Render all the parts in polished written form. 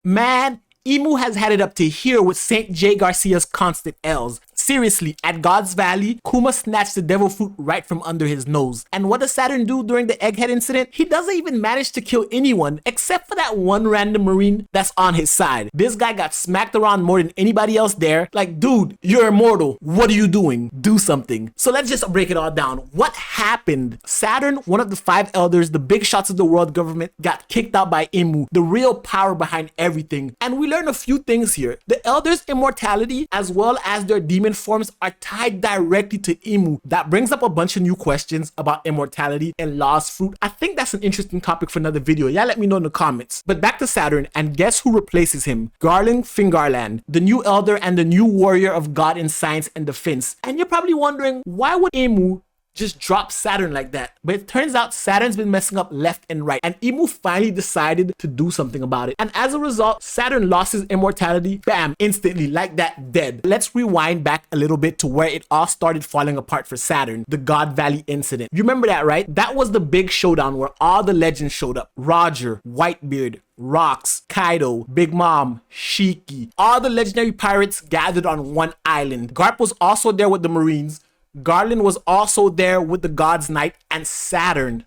Man, Emu has had it up to here with St. Jaygarcia's constant L's. Seriously, at God's Valley, Kuma snatched the devil fruit right from under his nose. And what does Saturn do during the Egghead incident? He doesn't even manage to kill anyone except for that one random marine that's on his side. This guy got smacked around more than anybody else there. Like, dude, you're immortal. What are you doing? Do something. So let's just break it all down. What happened? Saturn, one of the 5 elders, the big shots of the world government, got kicked out by Emu, the real power behind everything. And we learn a few things here. The elders' immortality as well as their demon forms are tied directly to Emu. That brings up a bunch of new questions about immortality and Lost Fruit. I think that's an interesting topic for another video. Yeah, let me know in the comments. But back to Saturn, and guess who replaces him? Garling Figarland, the new elder and the new warrior of God in science and defense. And you're probably wondering, why would Emu just drop Saturn like that? But it turns out Saturn's been messing up left and right, and Emu finally decided to do something about it. And as a result, Saturn lost his immortality, bam, instantly, like that, dead. Let's rewind back a little bit to where it all started falling apart for Saturn, the God Valley incident. You remember that, right? That was the big showdown where all the legends showed up. Roger, Whitebeard, Rocks, Kaido, Big Mom, Shiki. All the legendary pirates gathered on one island. Garp was also there with the Marines. Garland was also there with the God's Knight, and Saturn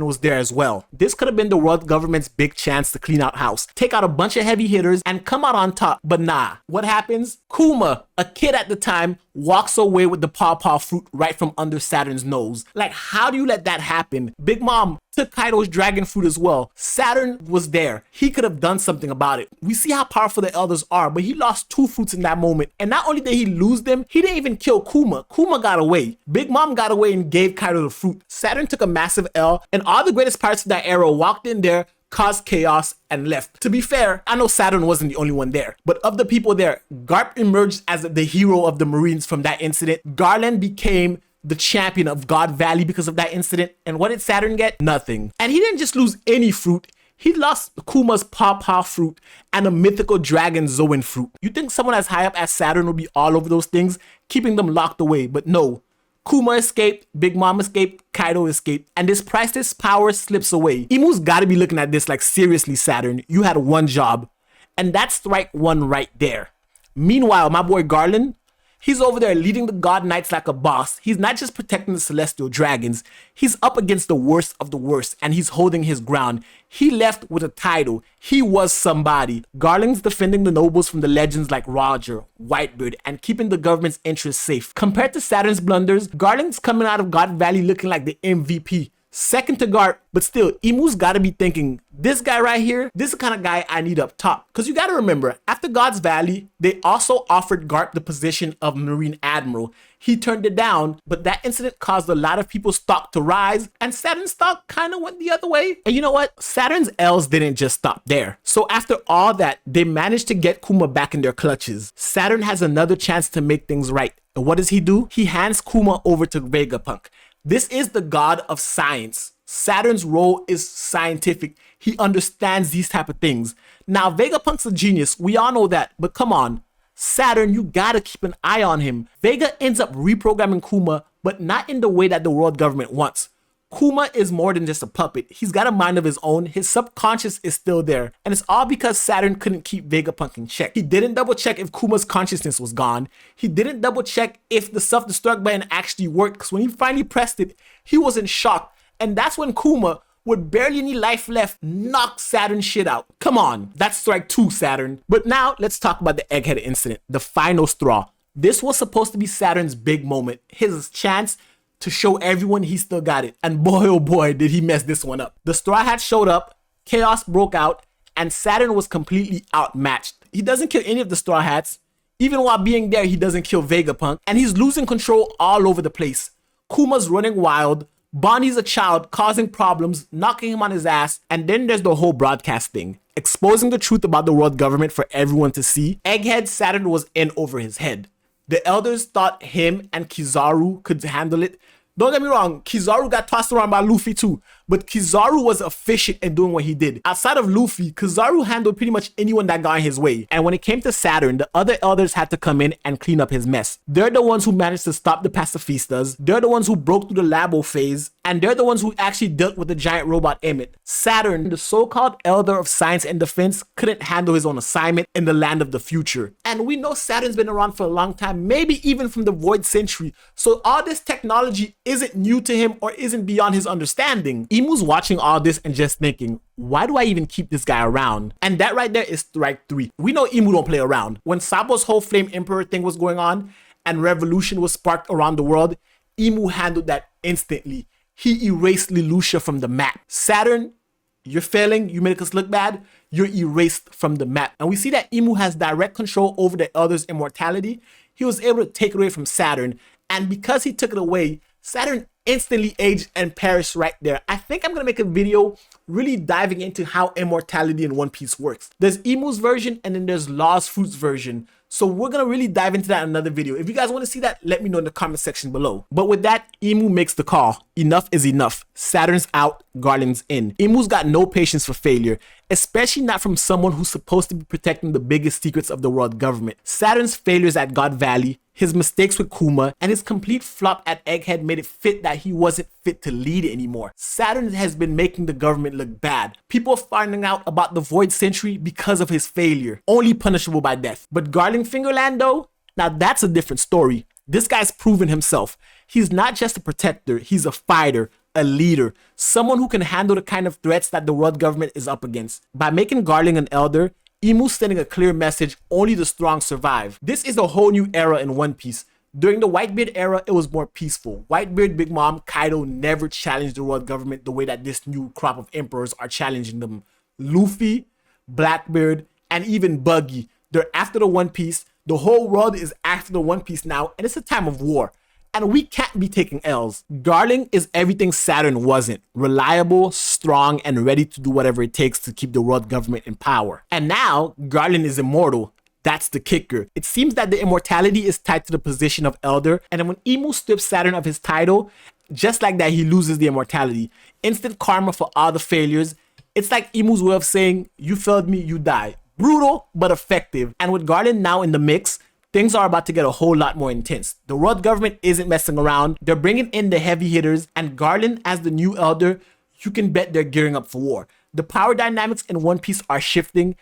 was there as well. This could have been the world government's big chance to clean out house, take out a bunch of heavy hitters, and come out on top. But nah, what happens? Kuma, a kid at the time, walks away with the pawpaw fruit right from under Saturn's nose. Like, how do you let that happen? Big Mom took Kaido's dragon fruit as well. Saturn was there. He could have done something about it. We see how powerful the elders are, but he lost 2 fruits in that moment. And not only did he lose them, he didn't even kill Kuma. Kuma got away. Big Mom got away and gave Kaido the fruit. Saturn took a massive L, and all the greatest pirates of that era walked in there, caused chaos, and left. To be fair, I know Saturn wasn't the only one there, but of the people there, Garp emerged as the hero of the Marines from that incident. Garland became the champion of God Valley because of that incident. And what did Saturn get? Nothing. And he didn't just lose any fruit. He lost Kuma's pawpaw fruit and a mythical dragon Zoan fruit. You think someone as high up as Saturn would be all over those things, keeping them locked away, but no. Kuma escaped, Big Mom escaped, Kaido escaped, and this priceless power slips away. Emu's gotta be looking at this like, seriously, Saturn, you had one job, and that's strike one right there. Meanwhile, my boy Garland, he's over there leading the God Knights like a boss. He's not just protecting the celestial dragons, he's up against the worst of the worst, and he's holding his ground. He left with a title. He was somebody. Garling's defending the nobles from the legends like Roger, Whitebeard, and keeping the government's interests safe. Compared to Saturn's blunders, Garling's coming out of God Valley looking like the MVP. Second to Garp, but still, Emu's gotta be thinking, this guy right here, this is the kind of guy I need up top. Because you gotta remember, after God's Valley, they also offered Garp the position of Marine Admiral. He turned it down, but that incident caused a lot of people's stock to rise, and Saturn's stock kind of went the other way. And you know what? Saturn's L's didn't just stop there. So after all that, they managed to get Kuma back in their clutches. Saturn has another chance to make things right. And what does he do? He hands Kuma over to Vegapunk. This is the god of science. Saturn's role is scientific. He understands these type of things. Now, Vegapunk's a genius. We all know that. But come on. Saturn, you gotta keep an eye on him. Vega ends up reprogramming Kuma, but not in the way that the world government wants. Kuma is more than just a puppet. He's got a mind of his own. His subconscious is still there. And it's all because Saturn couldn't keep Vegapunk in check. He didn't double check if Kuma's consciousness was gone. He didn't double check if the self-destruct button actually worked. Because when he finally pressed it, he was in shock. And that's when Kuma, with barely any life left, knocked Saturn's shit out. Come on, that's strike 2, Saturn. But now let's talk about the Egghead incident, the final straw. This was supposed to be Saturn's big moment, his chance to show everyone he still got it. And boy, oh boy, did he mess this one up. The Straw Hat showed up, chaos broke out, and Saturn was completely outmatched. He doesn't kill any of the Straw Hats. Even while being there, he doesn't kill Vegapunk, and he's losing control all over the place. Kuma's running wild, Bonnie's a child causing problems, knocking him on his ass, and then there's the whole broadcast thing, exposing the truth about the world government for everyone to see. Egghead Saturn was in over his head. The elders thought him and Kizaru could handle it, Don't get me wrong, Kizaru got tossed around by Luffy too, but Kizaru was efficient in doing what he did. Outside of Luffy, Kizaru handled pretty much anyone that got in his way. And when it came to Saturn, the other elders had to come in and clean up his mess. They're the ones who managed to stop the pacifistas. They're the ones who broke through the Labo phase. And they're the ones who actually dealt with the giant robot Emmett. Saturn, the so-called elder of science and defense, couldn't handle his own assignment in the land of the future. And we know Saturn's been around for a long time, maybe even from the Void Century. So all this technology isn't new to him or isn't beyond his understanding. Imu's watching all this and just thinking, why do I even keep this guy around? And that right there is strike 3. We know Imu don't play around. When Sabo's whole Flame Emperor thing was going on and revolution was sparked around the world, Imu handled that instantly. He erased Lelouch from the map. Saturn, you're failing, you make us look bad, you're erased from the map. And we see that Imu has direct control over the Elder's immortality. He was able to take it away from Saturn. And because he took it away, Saturn instantly aged and perished right there. I think I'm gonna make a video really diving into how immortality in One Piece works. There's Imu's version and then there's Law's Fruit's version. So we're gonna really dive into that in another video. If you guys want to see that, let me know in the comment section below. But with that, Imu makes the call. Enough is enough. Saturn's out, Garling's in. Imu's got no patience for failure, especially not from someone who's supposed to be protecting the biggest secrets of the world government. Saturn's failures at God Valley, his mistakes with Kuma, and his complete flop at Egghead made it fit that he wasn't fit to lead anymore. Saturn has been making the government look bad. People are finding out about the Void Century because of his failure, only punishable by death. But Garling Figarland though, now that's a different story. This guy's proven himself. He's not just a protector, he's a fighter, a leader, someone who can handle the kind of threats that the world government is up against. By making Garling an elder, Imu's sending a clear message, only the strong survive. This is a whole new era in One Piece. During the Whitebeard era, it was more peaceful. Whitebeard, Big Mom, Kaido never challenged the world government the way that this new crop of emperors are challenging them. Luffy, Blackbeard, and even Buggy, they're after the One Piece. The whole world is after the One Piece now, and it's a time of war. And we can't be taking L's. Garling is everything Saturn wasn't. Reliable, strong, and ready to do whatever it takes to keep the world government in power. And now, Garling is immortal. That's the kicker. It seems that the immortality is tied to the position of Elder, and then when Imu strips Saturn of his title, just like that, he loses the immortality. Instant karma for all the failures. It's like Imu's way of saying, you failed me, you die. Brutal, but effective. And with Garling now in the mix, things are about to get a whole lot more intense. The world government isn't messing around. They're bringing in the heavy hitters, and Garland as the new elder, you can bet they're gearing up for war. The power dynamics in One Piece are shifting,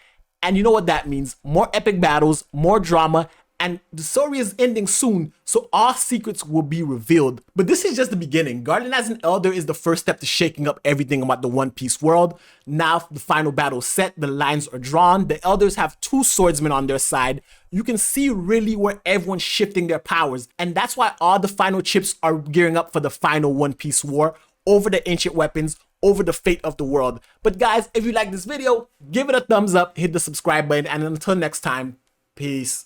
and you know what that means. More epic battles, more drama, and the story is ending soon, so all secrets will be revealed. But this is just the beginning. Garland as an elder is the first step to shaking up everything about the One Piece world. Now the final battle is set, the lines are drawn, the elders have 2 swordsmen on their side. You can see really where everyone's shifting their powers, and that's why all the final chips are gearing up for the final One Piece war over the ancient weapons, over the fate of the world. But guys, if you like this video, give it a thumbs up, hit the subscribe button, and until next time, peace.